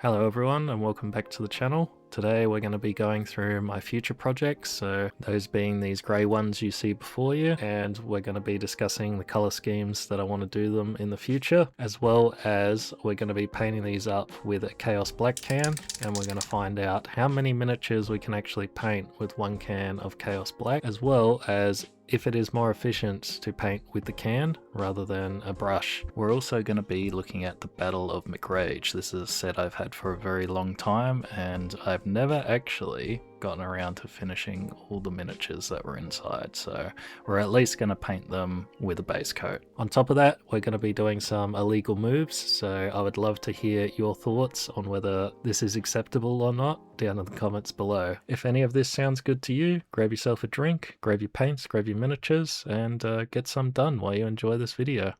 Hello everyone and welcome back to the channel. Today we're going to be going through my future projects, so those being these grey ones you see before you, and we're going to be discussing the colour schemes that I want to do them in the future, as well as we're going to be painting these up with a Chaos Black can, and we're going to find out how many miniatures we can actually paint with one can of Chaos Black, as well as if it is more efficient to paint with the can rather than a brush. We're also going to be looking at the Battle of Macragge. This is a set I've had for a very long time and I've never actually gotten around to finishing all the miniatures that were inside, so we're at least going to paint them with a base coat. On top of that, we're going to be doing some illegal moves, so I would love to hear your thoughts on whether this is acceptable or not down in the comments below. If any of this sounds good to you, grab yourself a drink, grab your paints, grab your miniatures, and get some done while you enjoy this video.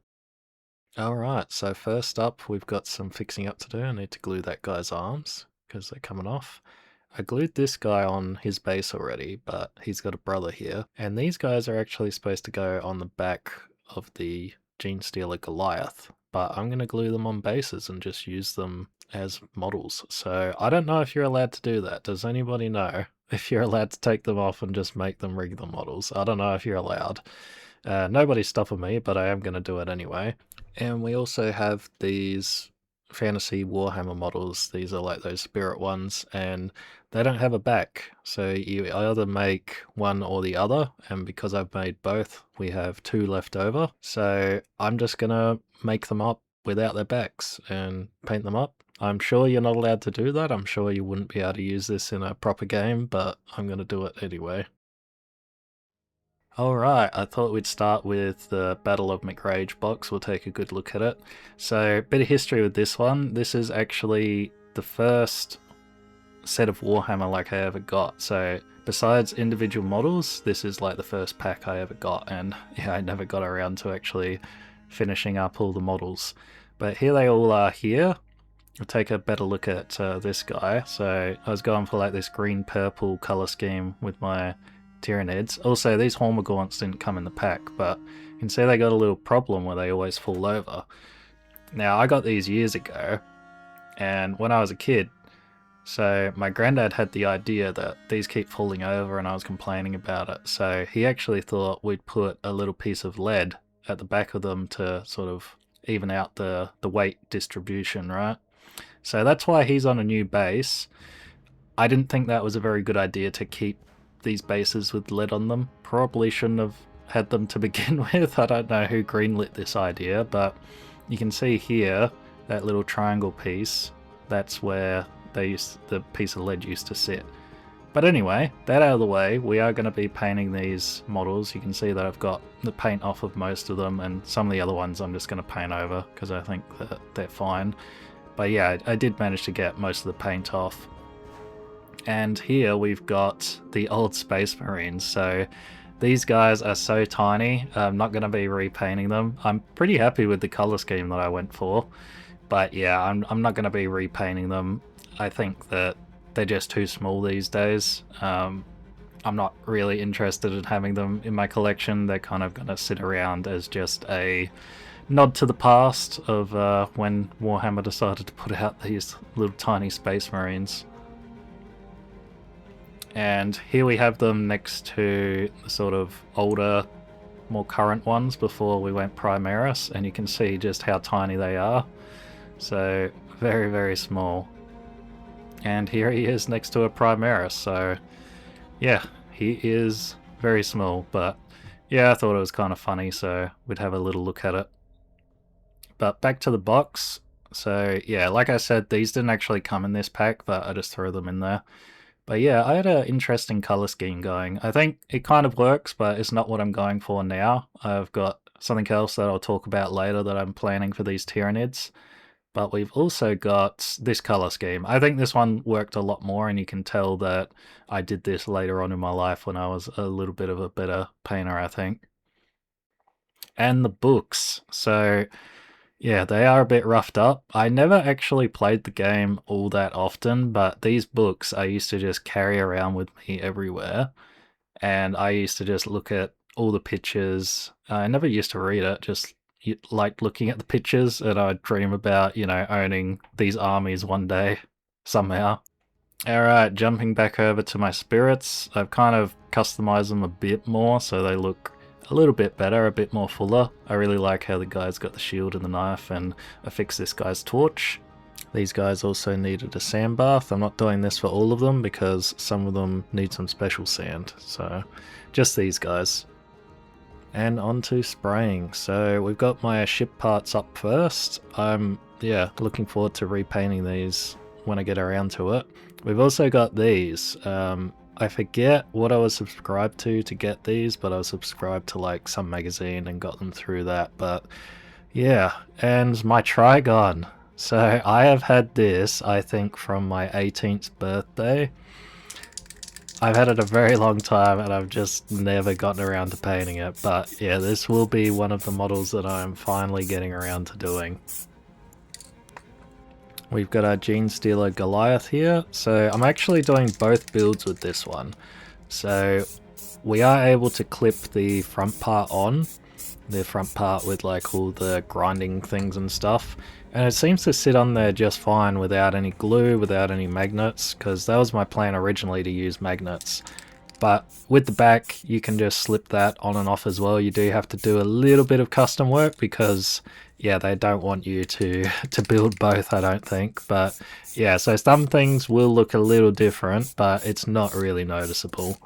Alright, so first up we've got some fixing up to do. I need to glue that guy's arms because they're coming off. I glued this guy on his base already, but he's got a brother here. And these guys are actually supposed to go on the back of the Gene Stealer Goliath, but I'm going to glue them on bases and just use them as models. So I don't know if you're allowed to do that. Does anybody know if you're allowed to take them off and just make them regular models? I don't know if you're allowed. Nobody's stopping me, but I am going to do it anyway. And we also have these fantasy Warhammer models. These are like those spirit ones, and they don't have a back, so you either make one or the other, and because I've made both, we have two left over. So I'm just gonna make them up without their backs and paint them up. I'm sure you're not allowed to do that. I'm sure you wouldn't be able to use this in a proper game, but I'm gonna do it anyway. Alright, I thought we'd start with the Battle of Macragge box. We'll take a good look at it. So, bit of history with this one. This is actually the first set of Warhammer like I ever got. So, besides individual models, this is like the first pack I ever got, and yeah, I never got around to actually finishing up all the models. But here they all are here. I'll take a better look at this guy. So, I was going for like this green-purple color scheme with my Tyranids. Also, these Hormagaunts didn't come in the pack, but you can see they got a little problem where they always fall over. Now, I got these years ago, and when I was a kid, so my granddad had the idea that these keep falling over and I was complaining about it. So he actually thought we'd put a little piece of lead at the back of them to sort of even out the weight distribution, right? So that's why he's on a new base. I didn't think that was a very good idea to keep these bases with lead on them. Probably shouldn't have had them to begin with. I don't know who greenlit this idea, but you can see here that little triangle piece, that's where the piece of lead used to sit. But anyway, that out of the way, we are going to be painting these models. You can see that I've got the paint off of most of them, and some of the other ones I'm just going to paint over because I think that they're fine. But yeah, I did manage to get most of the paint off. And here we've got the old Space Marines. So these guys are so tiny, I'm not going to be repainting them. I'm pretty happy with the color scheme that I went for. But yeah, I'm not going to be repainting them. I think that they're just too small these days. I'm not really interested in having them in my collection. They're kind of going to sit around as just a nod to the past of when Warhammer decided to put out these little tiny Space Marines. And here we have them next to the sort of older, more current ones before we went Primaris, and you can see just how tiny they are. So very, very small. And here he is next to a Primaris, so yeah, he is very small, but yeah, I thought it was kind of funny, so we'd have a little look at it. But back to the box. So yeah, like I said, these didn't actually come in this pack, but I just threw them in there. But yeah, I had an interesting color scheme going. I think it kind of works, but it's not what I'm going for now. I've got something else that I'll talk about later that I'm planning for these Tyranids. But we've also got this color scheme. I think this one worked a lot more, and you can tell that I did this later on in my life when I was a little bit of a better painter, I think. And the books. So yeah, they are a bit roughed up. I never actually played the game all that often, but these books I used to just carry around with me everywhere. And I used to just look at all the pictures. I never used to read it, just like looking at the pictures, and I dream about, you know, owning these armies one day somehow. Alright, jumping back over to my spirits, I've kind of customized them a bit more so they look a little bit better, a bit more fuller. I really like how the guy's got the shield and the knife, and I fixed this guy's torch. These guys also needed a sand bath. I'm not doing this for all of them because some of them need some special sand, so just these guys. And on to spraying. So we've got my ship parts up first. I'm, looking forward to repainting these when I get around to it. We've also got these. I forget what I was subscribed to get these, but I was subscribed to like some magazine and got them through that. But yeah, and my Trigon. So I have had this, I think, from my 18th birthday. I've had it a very long time and I've just never gotten around to painting it, but yeah, this will be one of the models that I'm finally getting around to doing. We've got our Gene Stealer Goliath here, so I'm actually doing both builds with this one. So we are able to clip the front part on, the front part with like all the grinding things and stuff, and it seems to sit on there just fine without any glue, without any magnets, because that was my plan originally, to use magnets. But with the back, you can just slip that on and off as well. You do have to do a little bit of custom work because, yeah, they don't want you to build both, I don't think. But yeah, so some things will look a little different, but it's not really noticeable.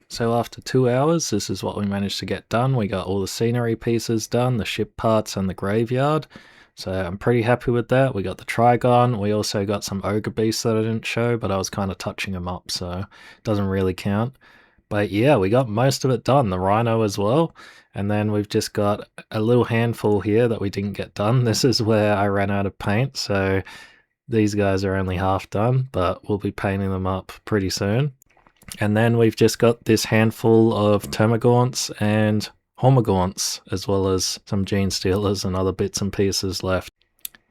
So after 2 hours, this is what we managed to get done. We got all the scenery pieces done, the ship parts and the graveyard. So I'm pretty happy with that. We got the Trigon. We also got some ogre beasts that I didn't show, but I was kind of touching them up, so it doesn't really count. But yeah, we got most of it done, the Rhino as well. And then we've just got a little handful here that we didn't get done. This is where I ran out of paint, so these guys are only half done, but we'll be painting them up pretty soon. And then we've just got this handful of Termagants and Hormagaunts, as well as some Gene Stealers and other bits and pieces left.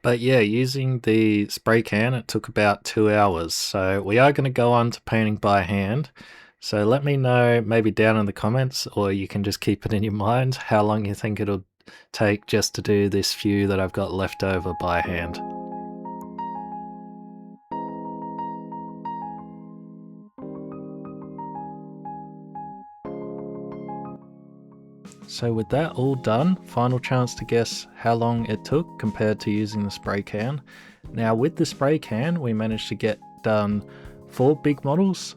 But yeah, using the spray can, it took about 2 hours. So we are going to go on to painting by hand. So let me know maybe down in the comments, or you can just keep it in your mind, how long you think it'll take just to do this few that I've got left over by hand. So with that all done, final chance to guess how long it took compared to using the spray can. Now with the spray can, we managed to get done 4 big models,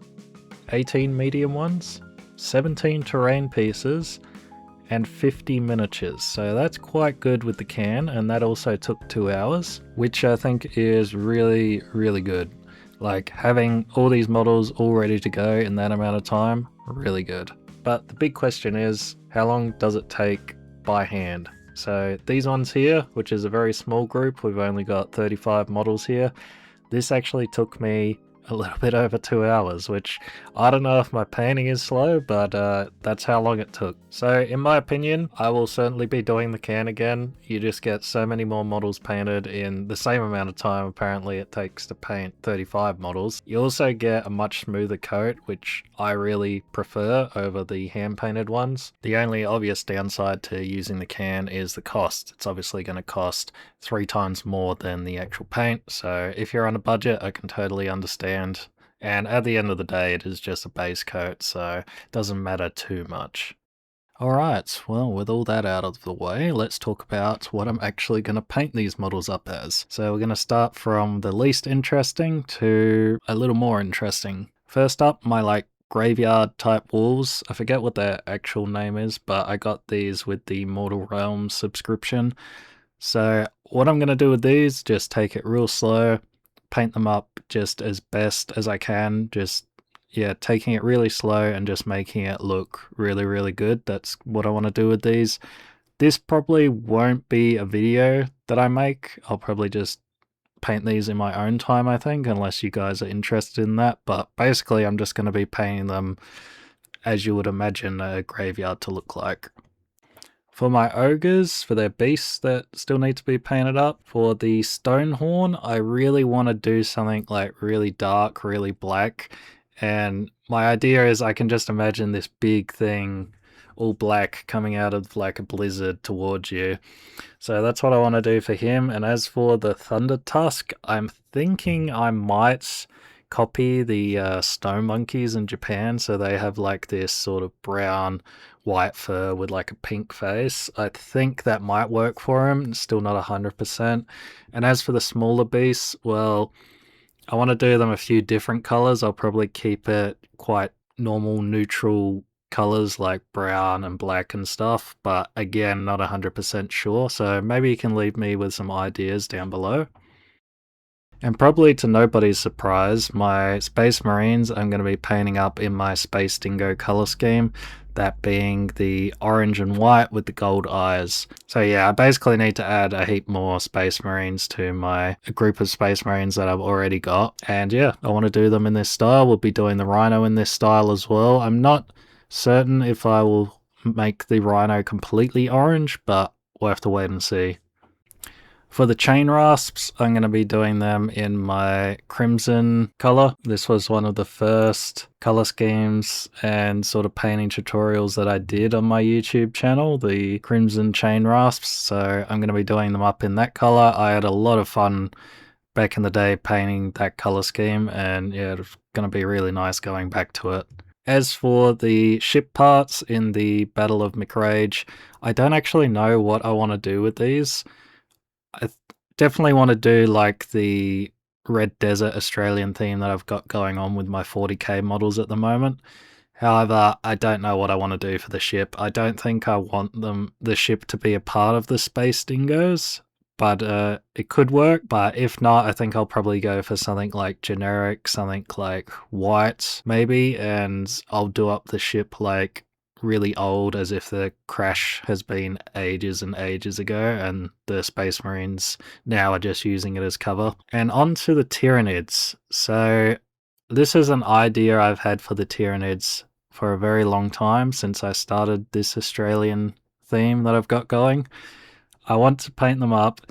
18 medium ones, 17 terrain pieces, and 50 miniatures. So that's quite good with the can, and that also took 2 hours, which I think is really, really good. Like, having all these models all ready to go in that amount of time, really good. But the big question is, how long does it take by hand? So these ones here, which is a very small group, we've only got 35 models here. This actually took me a little bit over 2 hours, which I don't know if my painting is slow, but that's how long it took. So in my opinion, I will certainly be doing the can again. You just get so many more models painted in the same amount of time apparently it takes to paint 35 models. You also get a much smoother coat, which I really prefer over the hand painted ones. The only obvious downside to using the can is the cost. It's obviously going to cost 3 times more than the actual paint, so if you're on a budget, I can totally understand. And at the end of the day, it is just a base coat, so it doesn't matter too much. Alright, well, with all that out of the way, let's talk about what I'm actually going to paint these models up as. So we're going to start from the least interesting to a little more interesting. First up, my graveyard type wolves. I forget what their actual name is, but I got these with the Mortal Realms subscription. So what I'm going to do with these, just take it real slow, paint them up just as best as I can, just yeah, taking it really slow and just making it look really, really good. That's what I want to do with these. This probably won't be a video that I make. I'll probably just paint these in my own time, I think, unless you guys are interested in that. But basically, I'm just going to be painting them as you would imagine a graveyard to look like. For my ogres, for their beasts that still need to be painted up, for the Stonehorn, I really want to do something like really dark, really black. And my idea is I can just imagine this big thing, all black, coming out of like a blizzard towards you. So that's what I want to do for him. And as for the Thunder Tusk, I'm thinking I might copy the snow monkeys in Japan. So they have like this sort of brown white fur with like a pink face. I think that might work for him. Still not 100%. And as for the smaller beasts, well, I want to do them a few different colors. I'll probably keep it quite normal, neutral colors like brown and black and stuff, but again, not 100% sure. So maybe you can leave me with some ideas down below. And probably to nobody's surprise, my Space Marines I'm going to be painting up in my Space Dingo color scheme, that being the orange and white with the gold eyes. So yeah, I basically need to add a heap more Space Marines to my group of Space Marines that I've already got. And yeah, I want to do them in this style. We'll be doing the Rhino in this style as well. I'm not certain if I will make the Rhino completely orange, but we'll have to wait and see. For the chain rasps, I'm going to be doing them in my crimson color. This was one of the first color schemes and sort of painting tutorials that I did on my YouTube channel, the crimson chain rasps. So I'm going to be doing them up in that color. I had a lot of fun back in the day painting that color scheme, and yeah, it's going to be really nice going back to it. As for the ship parts in the Battle of Macragge, I don't actually know what I want to do with these. I definitely want to do like the Red Desert Australian theme that I've got going on with my 40k models at the moment. However, I don't know what I want to do for the ship. I don't think I want the ship to be a part of the Space Dingoes, but it could work. But if not, I think I'll probably go for something like generic, something like white maybe, and I'll do up the ship like really old, as if the crash has been ages and ages ago and the Space Marines now are just using it as cover. And on to the Tyranids. So this is an idea I've had for the Tyranids for a very long time, since I started this Australian theme that I've got going. I want to paint them up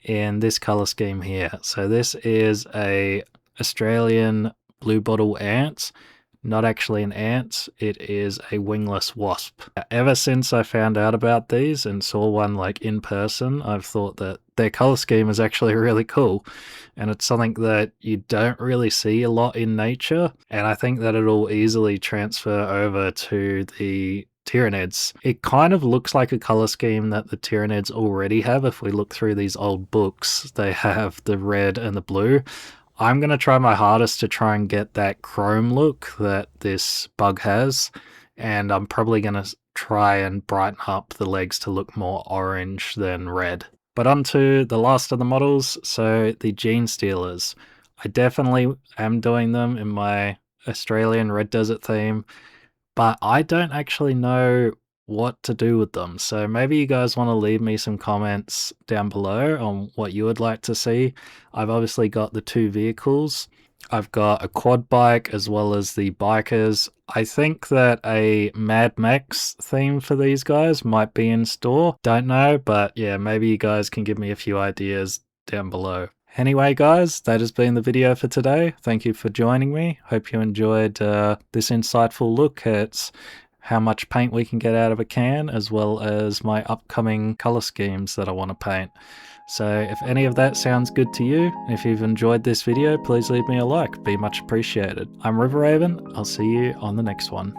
in this color scheme here. So this is a Australian blue bottle ant. Not actually an ant, it is a wingless wasp. Ever since I found out about these and saw one like in person, I've thought that their color scheme is actually really cool, and it's something that you don't really see a lot in nature, and I think that it'll easily transfer over to the Tyranids. It kind of looks like a color scheme that the Tyranids already have. If we look through these old books, they have the red and the blue. I'm going to try my hardest to try and get that chrome look that this bug has, and I'm probably going to try and brighten up the legs to look more orange than red. But on to the last of the models, so the Gene Stealers. I definitely am doing them in my Australian Red Desert theme, but I don't actually know what to do with them. So maybe you guys want to leave me some comments down below on what you would like to see. I've obviously got the two vehicles. I've got a quad bike as well as the bikers. I think that a Mad Max theme for these guys might be in store. Don't know, but yeah, maybe you guys can give me a few ideas down below. Anyway guys, that has been the video for today. Thank you for joining me. Hope you enjoyed this insightful look at how much paint we can get out of a can, as well as my upcoming color schemes that I want to paint. So if any of that sounds good to you, if you've enjoyed this video, please leave me a like, be much appreciated. I'm Riverraven, I'll see you on the next one.